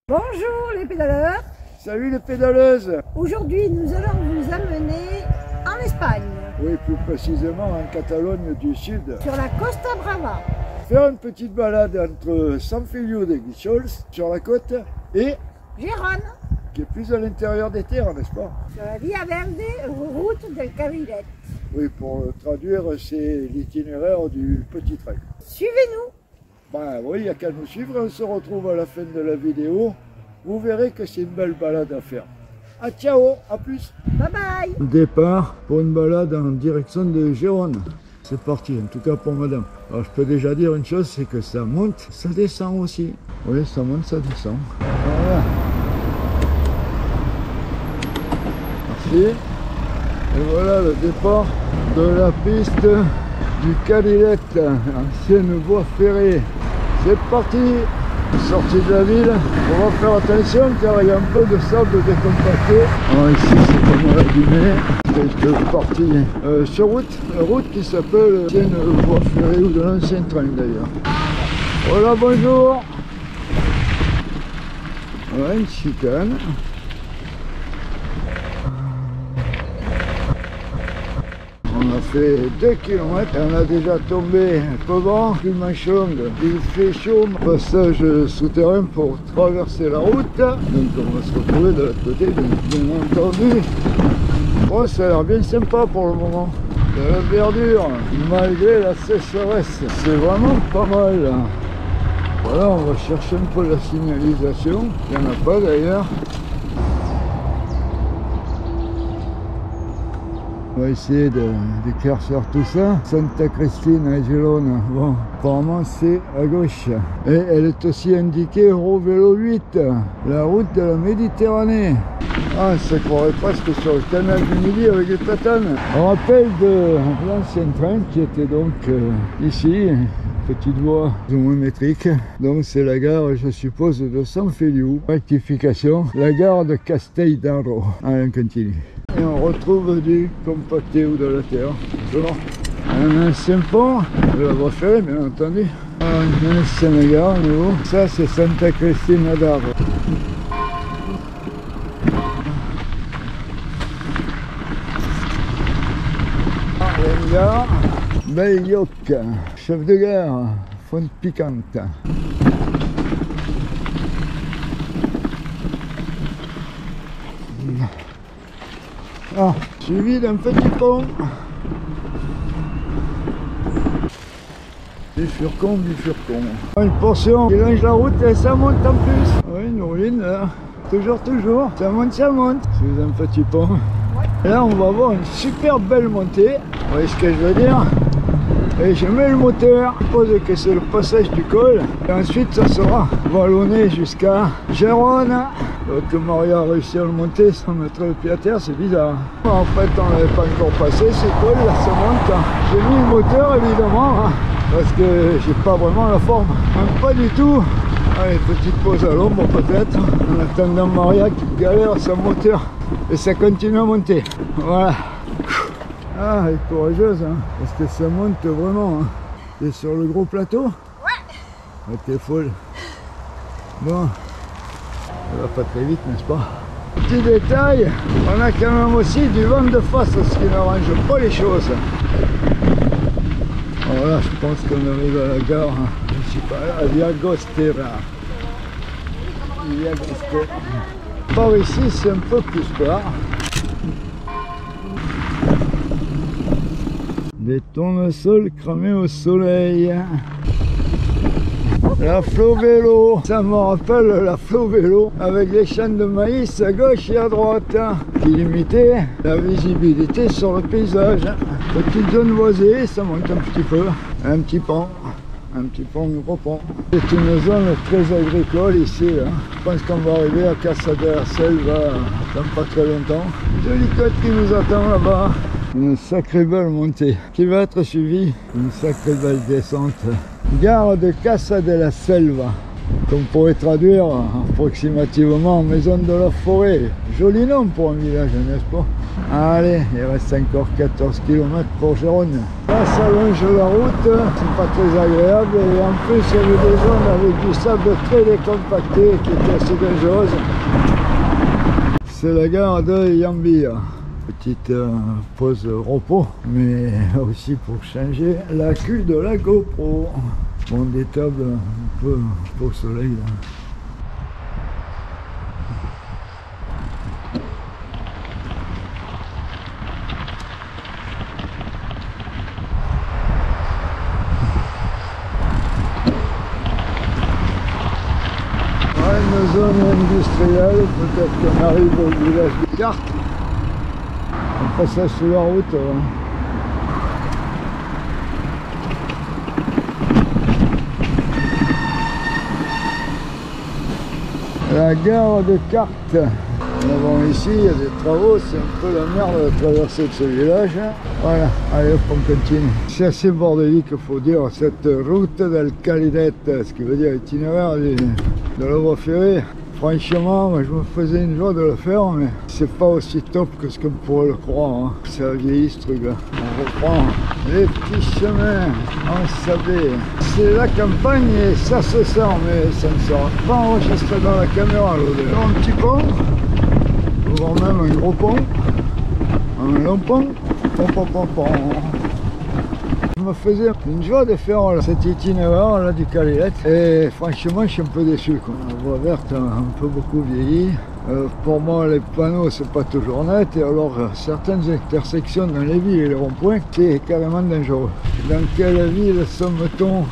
Bonjour les pédaleurs. Salut les pédaleuses. Aujourd'hui nous allons vous amener en Espagne. Oui, plus précisément en Catalogne du Sud. Sur la Costa Brava. Faire une petite balade entre San Feliu de Guíxols sur la côte et Gérone. Qui est plus à l'intérieur des terres, n'est-ce pas? Sur la Via Verde, route del Cabilet. Oui, pour traduire, c'est l'itinéraire du petit train. Suivez-nous. Ben oui, il n'y a qu'à nous suivre, on se retrouve à la fin de la vidéo. Vous verrez que c'est une belle balade à faire. Ah ciao, à plus. Bye bye. Départ pour une balade en direction de Gérone. C'est parti, en tout cas pour madame. Alors je peux déjà dire une chose, c'est que ça monte, ça descend aussi. Oui, ça monte, ça descend. Voilà. Merci. Et voilà le départ de la piste du Cabilet, ancienne voie ferrée. C'est parti. Sortie de la ville, on va faire attention car il y a un peu de sable décompacté. Alors ici c'est pas mal abîmé. Quelques parties sur route qui s'appelle l'ancienne voie ferrée ou de l'ancien train d'ailleurs. Voilà, bonjour. Voilà une chicane. On a fait 2 km et on a déjà tombé un peu vent, plus manchonde. Il fait chaud, passage souterrain pour traverser la route. Donc on va se retrouver de l'autre côté, bien entendu. Bon, ça a l'air bien sympa pour le moment. De la verdure, malgré la sécheresse, c'est vraiment pas mal. Voilà, on va chercher un peu la signalisation. Il n'y en a pas d'ailleurs. On va essayer d'éclaircir tout ça. Santa Cristina et Gérone, bon, apparemment c'est à gauche. Et elle est aussi indiquée Eurovélo 8, la route de la Méditerranée. Ah, ça croirait presque sur le canal du Midi avec les platanes. On rappelle de l'ancien train qui était donc ici, petite voie plus ou moins métrique. Donc c'est la gare, je suppose, de San Feliu. Rectification, la gare de Castelldarro. Allez, on continue. Et on retrouve du compacté ou de la terre. Toujours un ancien pont, de la voie ferrée bien entendu. Une ancienne gare à nouveau. Ça c'est Santa Cristina d'Arro. Une gare, Belloc, chef de gare, Fonte Piquante. Ah, suivi d'un petit pont. Bifurcon. Une portion qui longe la route et ça monte en plus. Oui, une ruine là. Toujours. Ça monte. C'est un petit pont. Et là, on va avoir une super belle montée. Vous voyez ce que je veux dire? Et je mets le moteur. Je suppose que c'est le passage du col. Et ensuite, ça sera vallonné jusqu'à Gérone. Que Maria a réussi à le monter sans mettre le pied à terre, c'est bizarre. En fait, on n'avait pas encore passé ces cols, là ça monte. J'ai mis le moteur évidemment, parce que j'ai pas vraiment la forme. Pas du tout. Allez, petite pause à l'ombre peut-être, en attendant Maria qui galère son moteur. Et ça continue à monter. Voilà. Ah, elle est courageuse, hein, parce que ça monte vraiment. Hein. T'es sur le gros plateau? Ouais. Ah, t'es folle. Bon. Ça va pas très vite, n'est-ce pas? Petit détail, on a quand même aussi du vent de face, ce qui n'arrange pas les choses. Voilà, je pense qu'on arrive à la gare principale, à Llagostera. Par ici, c'est un peu plus plat. Des tournesols cramés au soleil. La Flovélo, ça me rappelle la Flovélo avec les champs de maïs à gauche et à droite qui limitaient la visibilité sur le paysage. Petite zone boisée, ça monte un petit peu, un petit pont, gros pont. C'est une zone très agricole ici. Là. Je pense qu'on va arriver à Casa de la Selva dans pas très longtemps. Jolie côte qui nous attend là-bas. Une sacrée belle montée qui va être suivie d'une sacrée belle descente. Gare de Casa de la Selva. qu'on pourrait traduire approximativement maison de la forêt. Joli nom pour un village, n'est-ce pas? Allez, il reste encore 14 km pour Gérone. Là, ça longe la route, c'est pas très agréable et en plus il y avait des zones avec du sable très décompacté qui était assez dangereuse. C'est la gare de Yambia. Petite pause repos, mais aussi pour changer la queue de la GoPro. Bon, des tables un peu au soleil là. Une zone industrielle, peut-être qu'on arrive au village de Carte. On passe ça sur la route. La gare de Carte. Bon, ici, il y a des travaux, c'est un peu la merde de traverser de ce village. Voilà, allez hop, on continue. C'est assez bordélique, il faut dire, cette route del Calidette, ce qui veut dire itinéraire de la voie ferrée. Franchement, moi, je me faisais une joie de le faire, mais c'est pas aussi top que ce qu'on pourrait le croire. Hein. Ça a vieilli ce truc-là. On reprend les petits chemins ensablés. C'est la campagne et ça se sent, mais ça ne sera pas enregistré dans la caméra. Un petit pont, voire même un gros pont, un long pont. Je me faisais une joie de faire cet itinéraire là du Calilette et franchement je suis un peu déçu quoi. La voie verte a un peu beaucoup vieilli. Pour moi les panneaux c'est pas toujours net et alors certaines intersections dans les villes et les ronds-points c'est carrément dangereux. Dans quelle ville sommes-t-on?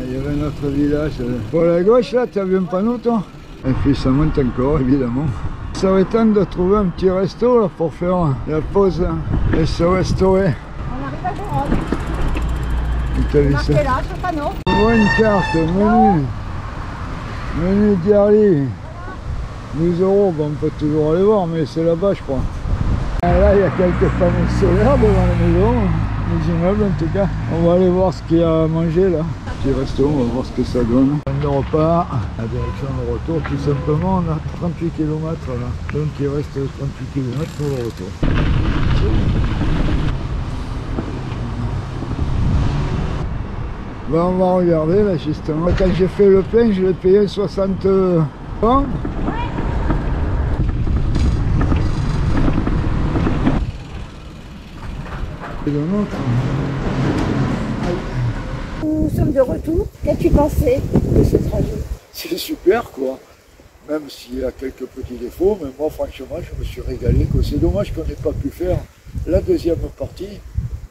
Il y avait notre village. Pour la gauche là, tu as vu un panneau toi? Et puis ça monte encore évidemment. Ça va être temps de trouver un petit resto là, pour faire la pause et se restaurer. On arrive à Gérone. C'est marqué là sur le panneau. On voit une carte, menu diarrhée. 12 €, bon, on peut toujours aller voir, mais c'est là-bas je crois. Et là il y a quelques panneaux solaires devant la maison, les immeubles en tout cas. On va aller voir ce qu'il y a à manger là. Petit resto, on va voir ce que ça donne. Le repas, la direction de retour, tout simplement, on a 38 km là. Donc il reste 38 km pour le retour. Ben, on va regarder là justement. Quand j'ai fait le plein, je l'ai payé 60 francs. Et le nôtre. Nous sommes de retour. Qu'as-tu pensé de ce trajet? C'est super quoi, même s'il y a quelques petits défauts, mais moi franchement je me suis régalé. C'est dommage qu'on n'ait pas pu faire la deuxième partie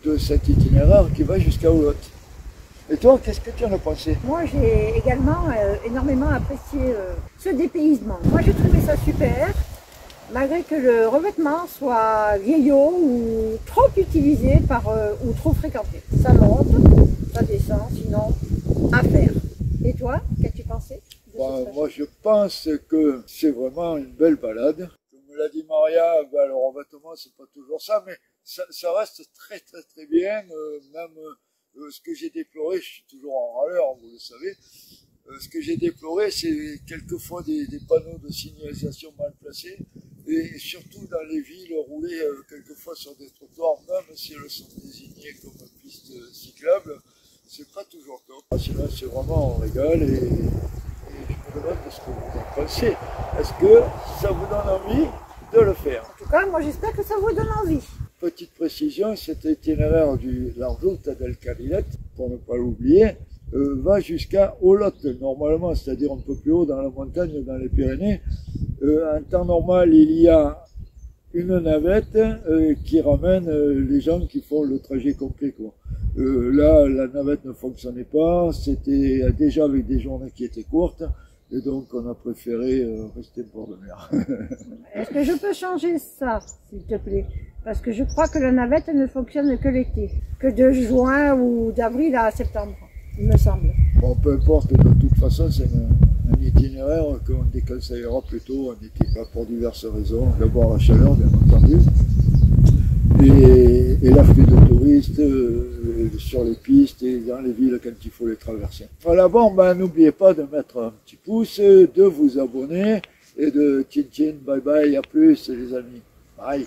de cet itinéraire qui va jusqu'à Oulotte. Et toi, qu'est-ce que tu en as pensé? Moi j'ai également énormément apprécié ce dépaysement. Moi j'ai trouvé ça super, malgré que le revêtement soit vieillot ou trop utilisé ou trop fréquenté. Ça monte, ça descend, sinon à faire. Et toi, qu'as-tu pensé? Moi je pense que c'est vraiment une belle balade. Comme l'a dit Maria, le revêtement c'est pas toujours ça, mais ça reste très bien. Même ce que j'ai déploré, je suis toujours en râleur, vous le savez. Ce que j'ai déploré, c'est quelquefois des panneaux de signalisation mal placés et surtout dans les villes, rouler quelquefois sur des trottoirs, même si elles sont désignées comme pistes cyclables, c'est pas toujours top. Sinon, c'est vraiment un régal et je me demande ce que vous en pensez. Est-ce que ça vous donne envie de le faire? En tout cas, moi j'espère que ça vous donne envie. Petite précision, cet itinéraire de la route del Calilette, pour ne pas l'oublier, va jusqu'à Oulotte normalement, c'est-à-dire un peu plus haut dans la montagne, dans les Pyrénées. En temps normal, il y a une navette qui ramène les gens qui font le trajet complet, quoi. Là, la navette ne fonctionnait pas, c'était déjà avec des journées qui étaient courtes, et donc on a préféré rester bord de mer. Est-ce que je peux changer ça, s'il te plaît? Parce que je crois que la navette ne fonctionne que l'été, que de juin ou d'avril à septembre, il me semble. Bon, peu importe, de toute façon, c'est un itinéraire qu'on déconseillera plutôt en été, pour diverses raisons. D'abord la chaleur, bien entendu, et l'afflux de touristes, sur les pistes et dans les villes quand il faut les traverser. Voilà, bon, ben, n'oubliez pas de mettre un petit pouce, de vous abonner et de tchin tchin, bye bye, à plus les amis. Bye.